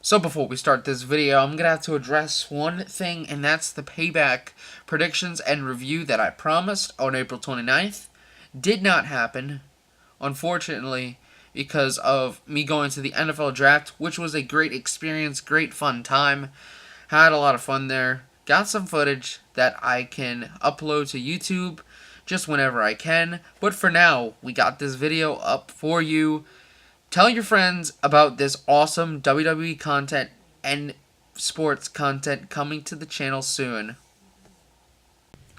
So before we start this video, I'm going to have to address one thing, and that's the payback predictions and review that I promised on April 29th. Did not happen, unfortunately, because of me going to the NFL draft, which was a great experience, great fun time. Had a lot of fun there. Got some footage that I can upload to YouTube just whenever I can. But for now, we got this video up for you. Tell your friends about this awesome WWE content and sports content coming to the channel soon.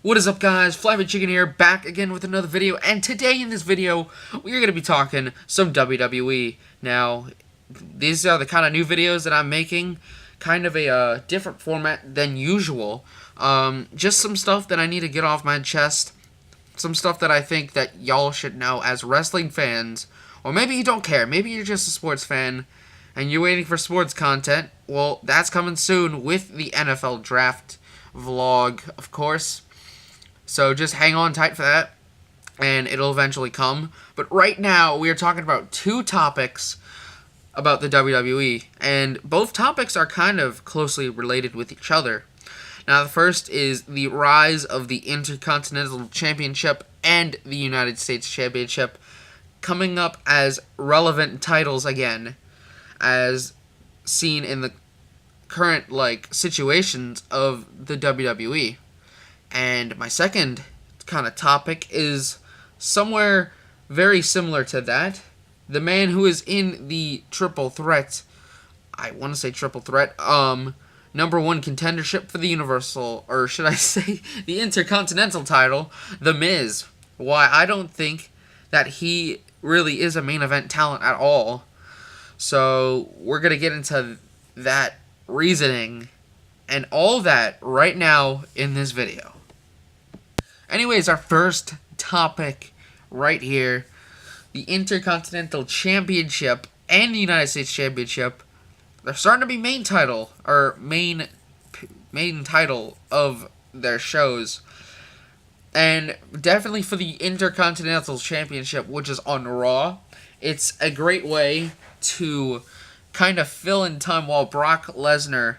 What is up, guys? FlappyChicken here, back again with another video, and today in this video, we're going to be talking some WWE. Now, these are the kind of new videos that I'm making, kind of a different format than usual. Just some stuff that I need to get off my chest, some stuff that I think that y'all should know as wrestling fans. Or maybe you don't care. Maybe you're just a sports fan and you're waiting for sports content. Well, that's coming soon with the NFL draft vlog, of course. So just hang on tight for that, and it'll eventually come. But right now, we are talking about two topics about the WWE, and both topics are kind of closely related with each other. Now, the first is the rise of the Intercontinental Championship and the United States Championship coming up as relevant titles again, as seen in the current situations of the WWE. And my second kind of topic is somewhere very similar to that. The man who is in the triple threat, I want to say triple threat, number one contendership for the Universal, or should I say the Intercontinental title, The Miz. Why I don't think that he really is a main event talent at all. So we're going to get into that reasoning and all that right now in this video. Anyways, our first topic right here, the Intercontinental Championship and the United States Championship, they're starting to be main title of their shows. And definitely for the Intercontinental Championship, which is on Raw, it's a great way to kind of fill in time while Brock Lesnar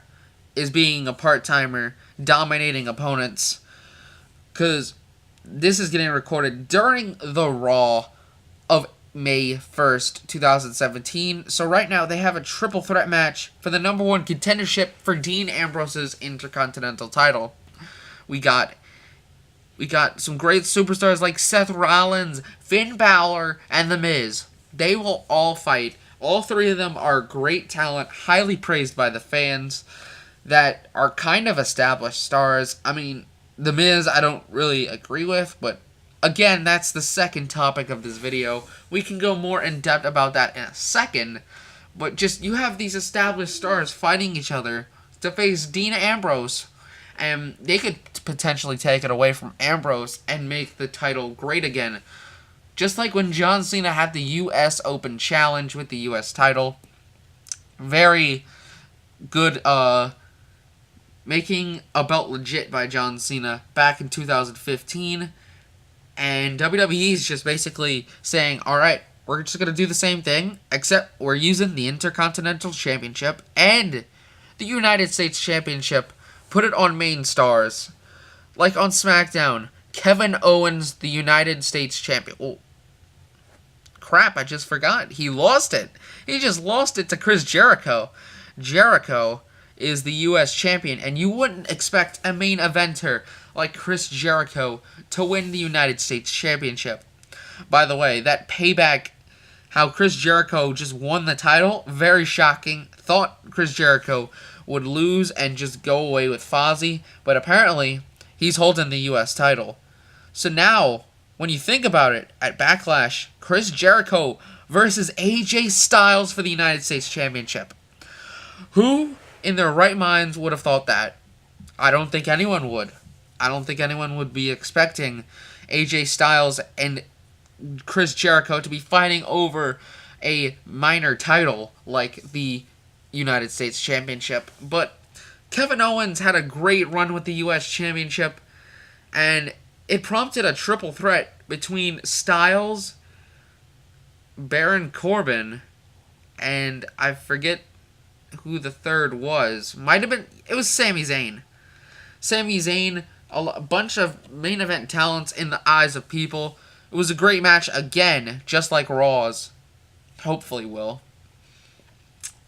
is being a part-timer, dominating opponents. Because this is getting recorded during the Raw of May 1st, 2017. So right now, they have a triple threat match for the number one contendership for Dean Ambrose's Intercontinental title. We got some great superstars like Seth Rollins, Finn Balor, and The Miz. They will all fight. All three of them are great talent, highly praised by the fans, that are kind of established stars. I mean, The Miz I don't really agree with, but again, that's the second topic of this video. We can go more in depth about that in a second, but just you have these established stars fighting each other to face Dean Ambrose, and they could potentially take it away from Ambrose and make the title great again. Just like when John Cena had the U.S. Open Challenge with the U.S. title. Very good, making a belt legit by John Cena back in 2015. And WWE is just basically saying, alright, we're just going to do the same thing, except we're using the Intercontinental Championship and the United States Championship. Put it on main stars. Like on SmackDown, Kevin Owens, the United States Champion. Oh, crap, I just forgot. He lost it. He just lost it to Chris Jericho. Jericho is the U.S. Champion, and you wouldn't expect a main eventer like Chris Jericho to win the United States Championship. By the way, that payback, how Chris Jericho just won the title, very shocking. Thought Chris Jericho would lose and just go away with Fozzy, but apparently he's holding the U.S. title. So now, when you think about it, at Backlash, Chris Jericho versus AJ Styles for the United States Championship. Who in their right minds would have thought that? I don't think anyone would. I don't think anyone would be expecting AJ Styles and Chris Jericho to be fighting over a minor title like the United States Championship. But Kevin Owens had a great run with the U.S. Championship, and it prompted a triple threat between Styles, Baron Corbin, and I forget who the third was. Might have been, it was Sami Zayn. Sami Zayn, a bunch of main event talents in the eyes of people. It was a great match again, just like Raw's. Hopefully will.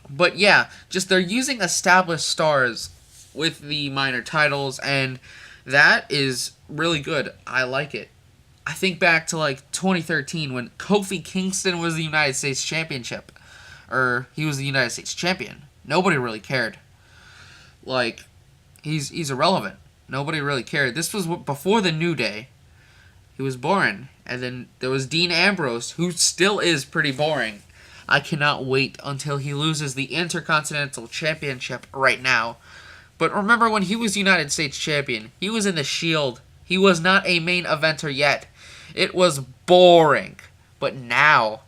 But yeah, just they're using established stars with the minor titles, and that is really good. I like it. I think back to like 2013 when Kofi Kingston was the United States Championship. Or he was the United States Champion. Nobody really cared. Like, he's irrelevant. Nobody really cared. This was before the New Day. He was boring. And then there was Dean Ambrose, who still is pretty boring. I cannot wait until he loses the Intercontinental Championship right now. But remember when he was United States Champion, he was in the Shield. He was not a main eventer yet. It was boring. But now,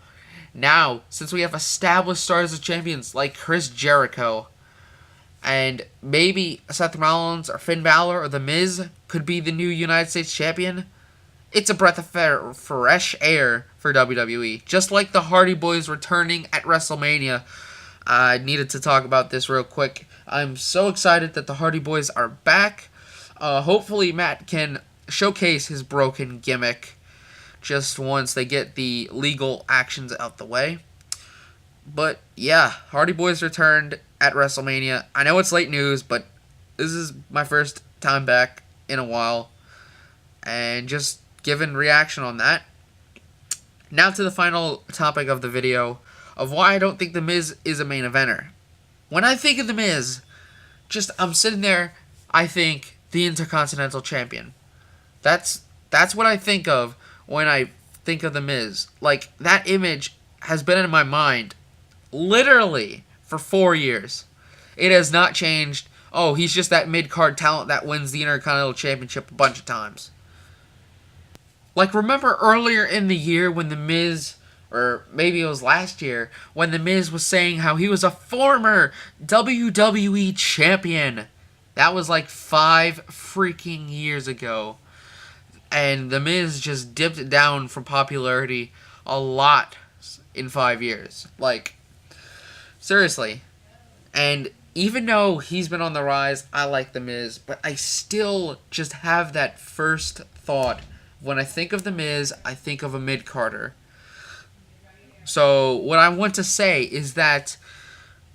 since we have established stars as champions like Chris Jericho, and maybe Seth Rollins or Finn Balor or The Miz could be the new United States Champion, it's a breath of fresh air for WWE. Just like the Hardy Boys returning at WrestleMania. I needed to talk about this real quick. I'm so excited that the Hardy Boys are back. Hopefully Matt can showcase his broken gimmick just once they get the legal actions out the way. But yeah, Hardy Boys returned at WrestleMania. I know it's late news, but this is my first time back in a while. And just giving reaction on that. Now to the final topic of the video, of why I don't think The Miz is a main eventer. When I think of The Miz, I'm sitting there, I think the Intercontinental Champion. That's what I think of when I think of The Miz. Like, that image has been in my mind literally for 4 years. It has not changed. Oh, he's just that mid-card talent that wins the Intercontinental Championship a bunch of times. Like, remember earlier in the year when The Miz, or maybe it was last year, when The Miz was saying how he was a former WWE champion. That was like 5 freaking years ago. And The Miz just dipped down from popularity a lot in 5 years. Like, seriously. And even though he's been on the rise, I like The Miz. But I still just have that first thought. When I think of The Miz, I think of a mid-carder. So, what I want to say is that,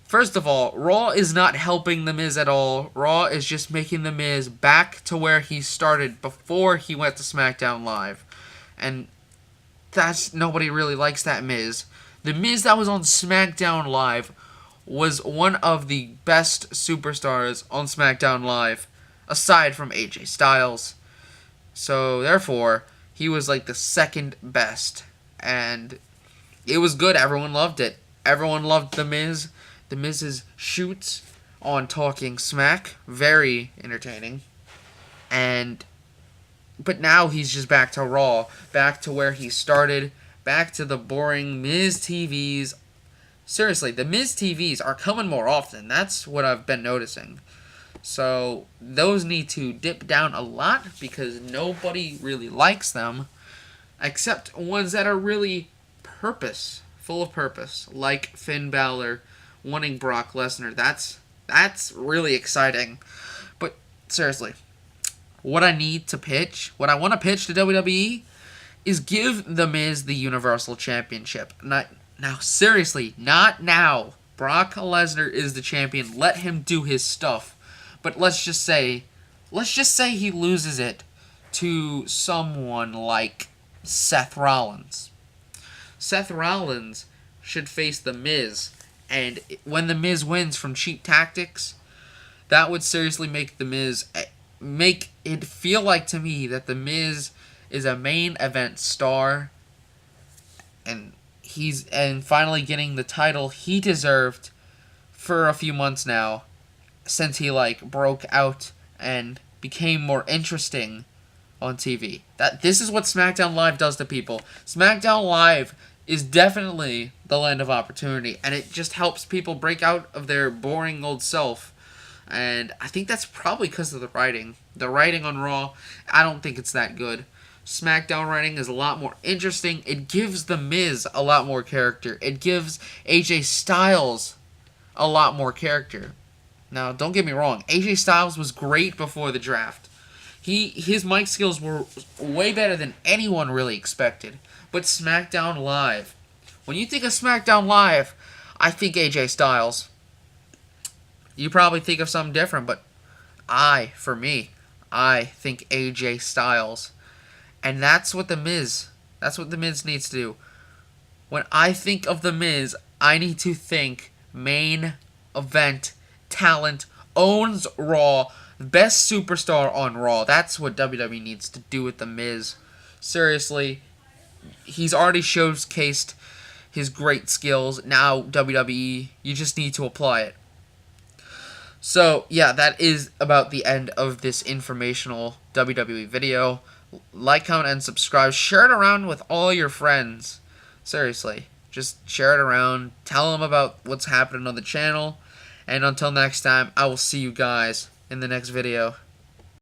first of all, Raw is not helping The Miz at all. Raw is just making The Miz back to where he started before he went to SmackDown Live. And nobody really likes that Miz. The Miz that was on SmackDown Live was one of the best superstars on SmackDown Live, aside from AJ Styles. So, therefore, he was like the second best. And it was good. Everyone loved it. Everyone loved The Miz. The Miz's shoots on Talking Smack. Very entertaining. But now he's just back to Raw. Back to where he started. Back to the boring Miz TVs. Seriously, the Miz TVs are coming more often. That's what I've been noticing. So, those need to dip down a lot because nobody really likes them. Except ones that are really full of purpose. Like Finn Balor wanting Brock Lesnar. That's really exciting. But, seriously, what I want to pitch to WWE is give The Miz the Universal Championship. Now, seriously, not now. Brock Lesnar is the champion. Let him do his stuff. But let's just say he loses it to someone like Seth Rollins. Seth Rollins should face The Miz. And when The Miz wins from cheap tactics, that would seriously make it feel like to me that The Miz is a main event star. And finally getting the title he deserved for a few months now. Since he broke out and became more interesting on TV. This is what SmackDown Live does to people. SmackDown Live is definitely the land of opportunity, and it just helps people break out of their boring old self. And I think that's probably because of the writing. The writing on Raw, I don't think it's that good. SmackDown writing is a lot more interesting. It gives The Miz a lot more character. It gives AJ Styles a lot more character. Now, don't get me wrong. AJ Styles was great before the draft. His mic skills were way better than anyone really expected. But SmackDown Live. When you think of SmackDown Live, I think AJ Styles. You probably think of something different, but I think AJ Styles. And that's what The Miz needs to do. When I think of The Miz, I need to think main event talent, owns Raw, best superstar on Raw. That's what WWE needs to do with The Miz. Seriously, he's already showcased his great skills. Now, WWE, you just need to apply it. So, yeah, that is about the end of this informational WWE video. Like, comment, and subscribe. Share it around with all your friends. Seriously, just share it around. Tell them about what's happening on the channel. And until next time, I will see you guys in the next video.